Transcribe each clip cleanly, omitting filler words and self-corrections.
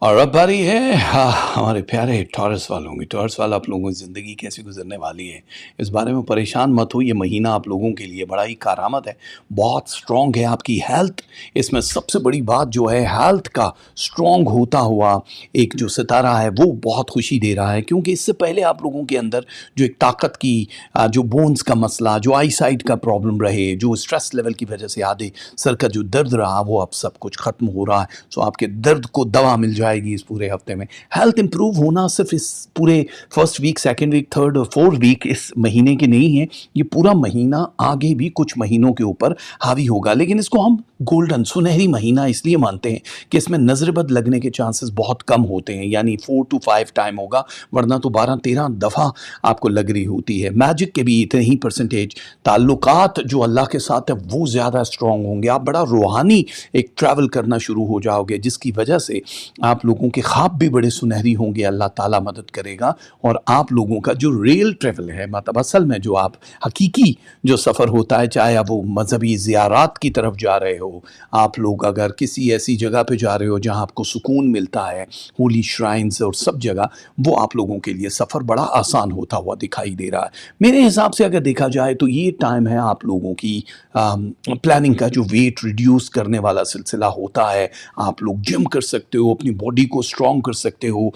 اور اب باری ہے ہمارے پیارے ٹورس والوں کی۔ ٹورس والا آپ لوگوں کی زندگی کیسے گزرنے والی ہے اس بارے میں پریشان مت ہو۔ یہ مہینہ آپ لوگوں کے لیے بڑا ہی کارآمد ہے، بہت سٹرونگ ہے آپ کی ہیلتھ۔ اس میں سب سے بڑی بات جو ہے ہیلتھ کا سٹرونگ ہوتا ہوا ایک جو ستارہ ہے وہ بہت خوشی دے رہا ہے، کیونکہ اس سے پہلے آپ لوگوں کے اندر جو ایک طاقت کی جو بونز کا مسئلہ، جو آئی سائٹ کا پرابلم رہے، جو اسٹریس لیول کی وجہ سے آدھے سر کا جو درد رہا، وہ اب سب کچھ ختم ہو رہا ہے۔ سو آپ کے درد کو دوا مل جائے گی اس پورے ہفتے میں۔ ہیلتھ امپروو ہونا صرف اس پورے first week, second week, third اور فورتھ ویک اس مہینے کے نہیں ہے، یہ پورا مہینہ آگے بھی کچھ مہینوں کے اوپر حاوی ہوگا۔ لیکن اس کو ہم گولڈن سنہری مہینہ اس لیے مانتے ہیں کہ اس میں نظر بد لگنے کے چانسز بہت کم ہوتے ہیں، یعنی 4 to 5 ٹائم ہوگا، ورنہ تو 12-13 دفعہ آپ کو لگ رہی ہوتی ہے۔ میجک کے بھی اتنے ہی پرسنٹیج، تعلقات جو اللہ کے ساتھ ہے وہ زیادہ اسٹرانگ ہوں گے، آپ بڑا روحانی ایک ٹریول کرنا شروع ہو جاؤ گے، جس کی وجہ سے آپ لوگوں کے خواب بھی بڑے سنہری ہوں گے، اللہ تعالیٰ مدد کرے گا، اور آپ لوگوں کا جو ریل ٹریول ہے، مطلب اصل میں جو آپ حقیقی جو سفر ہوتا ہے، چاہے آپ وہ مذہبی زیارات کی طرف جا رہے ہو، آپ لوگ اگر کسی ایسی جگہ پہ جا رہے ہو جہاں آپ کو سکون ملتا ہے، ہولی شرائنز اور سب جگہ، وہ آپ لوگوں کے لیے سفر بڑا آسان ہوتا ہوا دکھائی دے رہا ہے۔ میرے حساب سے اگر دیکھا جائے تو یہ ٹائم ہے آپ لوگوں کی پلاننگ کا، جو ویٹ ریڈیوس کرنے والا سلسلہ ہوتا ہے، آپ لوگ جم کر سکتے ہو، اپنی باڈی کو اسٹرانگ کر سکتے ہو۔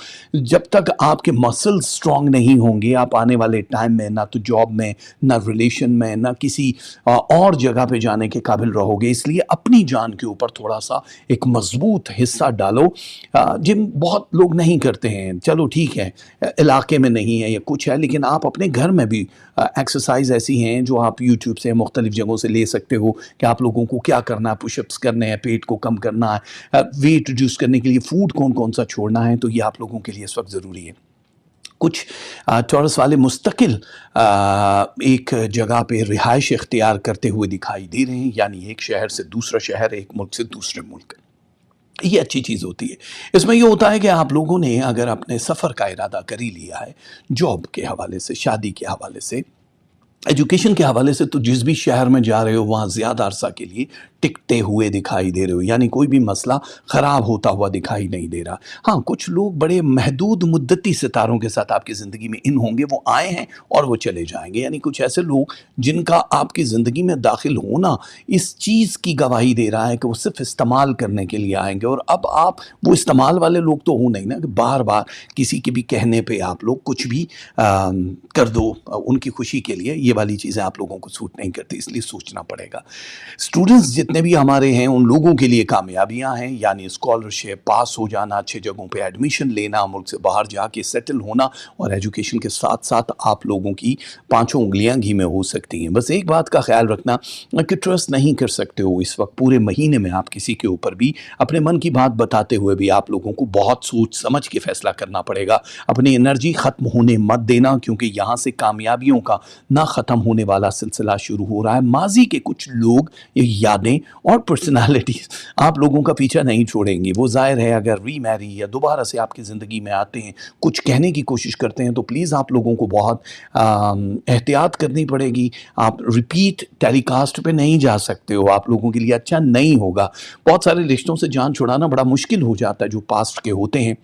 جب تک آپ کے مسل اسٹرانگ نہیں ہوں گے، آپ آنے والے ٹائم میں نہ تو جاب میں، نہ ریلیشن میں، نہ کسی اور جگہ پہ جانے کے قابل رہو گے۔ اس لیے اپنی جان کے اوپر تھوڑا سا ایک مضبوط حصہ ڈالو۔ جم بہت لوگ نہیں کرتے ہیں، چلو ٹھیک ہے، علاقے میں نہیں ہے یا کچھ ہے، لیکن آپ اپنے گھر میں بھی ایکسرسائز ایسی ہیں جو آپ یوٹیوب سے مختلف جگہوں سے لے سکتے ہو کہ آپ لوگوں کو کیا کرنا ہے، پش اپس کرنے ہیں، پیٹ کو کم کرنا ہے، ویٹ ریڈیوس کرنے کے لیے فوڈ کون کون سا چھوڑنا ہے، تو یہ آپ لوگوں کے لیے اس وقت ضروری ہے۔ کچھ ٹورس والے مستقل ایک جگہ پہ رہائش اختیار کرتے ہوئے دکھائی دے رہے ہیں، یعنی ایک شہر سے دوسرا شہر، ایک ملک سے دوسرے ملک۔ یہ اچھی چیز ہوتی ہے۔ اس میں یہ ہوتا ہے کہ آپ لوگوں نے اگر اپنے سفر کا ارادہ کر ہی لیا ہے، جاب کے حوالے سے، شادی کے حوالے سے، ایجوکیشن کے حوالے سے، تو جس بھی شہر میں جا رہے ہو وہاں زیادہ عرصہ کے لیے ٹکتے ہوئے دکھائی دے رہے ہو، یعنی کوئی بھی مسئلہ خراب ہوتا ہوا دکھائی نہیں دے رہا۔ ہاں، کچھ لوگ بڑے محدود مدتی ستاروں کے ساتھ آپ کی زندگی میں ان ہوں گے، وہ آئے ہیں اور وہ چلے جائیں گے، یعنی کچھ ایسے لوگ جن کا آپ کی زندگی میں داخل ہونا اس چیز کی گواہی دے رہا ہے کہ وہ صرف استعمال کرنے کے لیے آئیں گے، اور اب آپ وہ استعمال والے لوگ تو ہوں نہیں نا کہ بار بار کسی کے بھی کہنے پہ آپ لوگ کچھ بھی کر دو ان کی خوشی کے لیے۔ یہ والی چیزیں آپ لوگوں کو سوٹ نہیں کرتی، اس لیے سوچنا پڑے گا۔ اسٹوڈنٹس جتنے بھی ہمارے ہیں ان لوگوں کے لیے کامیابیاں ہیں، یعنی اسکالرشپ، پاس ہو جانا، اچھے جگہوں پہ ایڈمیشن لینا، ملک سے باہر جا کے سیٹل ہونا، اور ایجوکیشن کے ساتھ ساتھ آپ لوگوں کی 5 انگلیاں گھی میں ہو سکتی ہیں۔ بس ایک بات کا خیال رکھنا کہ ٹرسٹ نہیں کر سکتے ہو اس وقت پورے مہینے میں آپ کسی کے اوپر بھی، اپنے من کی بات بتاتے ہوئے بھی آپ لوگوں کو بہت سوچ سمجھ کے فیصلہ کرنا پڑے گا۔ اپنی انرجی ختم ہونے مت دینا، کیونکہ یہاں سے کامیابیوں کا نہ ختم ہونے والا سلسلہ شروع ہو رہا ہے۔ ماضی کے کچھ لوگ، یادیں اور پرسنالٹیز آپ لوگوں کا پیچھا نہیں چھوڑیں گے۔ وہ ظاہر ہے اگر ری میری یا دوبارہ سے آپ کی زندگی میں آتے ہیں، کچھ کہنے کی کوشش کرتے ہیں، تو پلیز آپ لوگوں کو بہت احتیاط کرنی پڑے گی۔ آپ ریپیٹ ٹیلی کاسٹ پہ نہیں جا سکتے ہو، آپ لوگوں کے لیے اچھا نہیں ہوگا۔ بہت سارے رشتوں سے جان چھڑانا بڑا مشکل ہو جاتا ہے جو پاسٹ کے ہوتے ہیں۔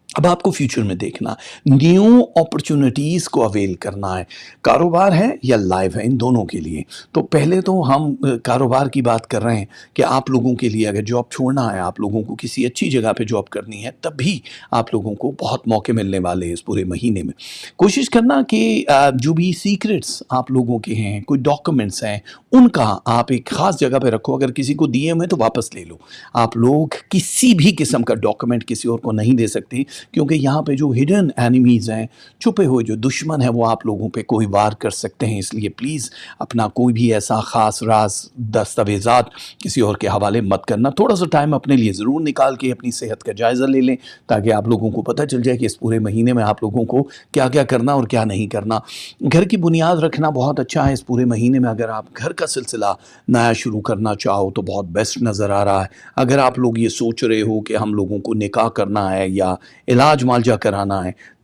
اب آپ کو فیوچر میں دیکھنا، نیو اپرچونٹیز کو اویل کرنا ہے۔ کاروبار ہے یا لائف ہے، ان دونوں کے لیے تو پہلے تو ہم کاروبار کی بات کر رہے ہیں کہ آپ لوگوں کے لیے اگر جاب چھوڑنا ہے، آپ لوگوں کو کسی اچھی جگہ پہ جاب کرنی ہے، تب بھی آپ لوگوں کو بہت موقع ملنے والے ہیں اس پورے مہینے میں۔ کوشش کرنا کہ جو بھی سیکرٹس آپ لوگوں کے ہیں، کوئی ڈاکومنٹس ہیں، ان کا آپ ایک خاص جگہ پہ رکھو۔ اگر کسی کو دیے ہوئے تو واپس لے لو۔ آپ لوگ کسی بھی قسم کا ڈاکومنٹ کسی اور کو نہیں دے سکتے، کیونکہ یہاں پہ جو ہڈن اینیمیز ہیں، چھپے ہوئے جو دشمن ہیں، وہ آپ لوگوں پہ کوئی وار کر سکتے ہیں۔ اس لیے پلیز اپنا کوئی بھی ایسا خاص راز دستاویزات کسی اور کے حوالے مت کرنا۔ تھوڑا سا ٹائم اپنے لیے ضرور نکال کے اپنی صحت کا جائزہ لے لیں، تاکہ آپ لوگوں کو پتہ چل جائے کہ اس پورے مہینے میں آپ لوگوں کو کیا کیا کرنا اور کیا نہیں کرنا۔ گھر کی بنیاد رکھنا بہت اچھا ہے اس پورے مہینے میں۔ اگر آپ گھر کا سلسلہ نیا شروع کرنا چاہو تو بہت بیسٹ نظر آ رہا ہے۔ اگر آپ لوگ یہ سوچ رہے ہو کہ ہم لوگوں کو نکاح کرنا ہے یا علاج معالجہ کرانا ہے،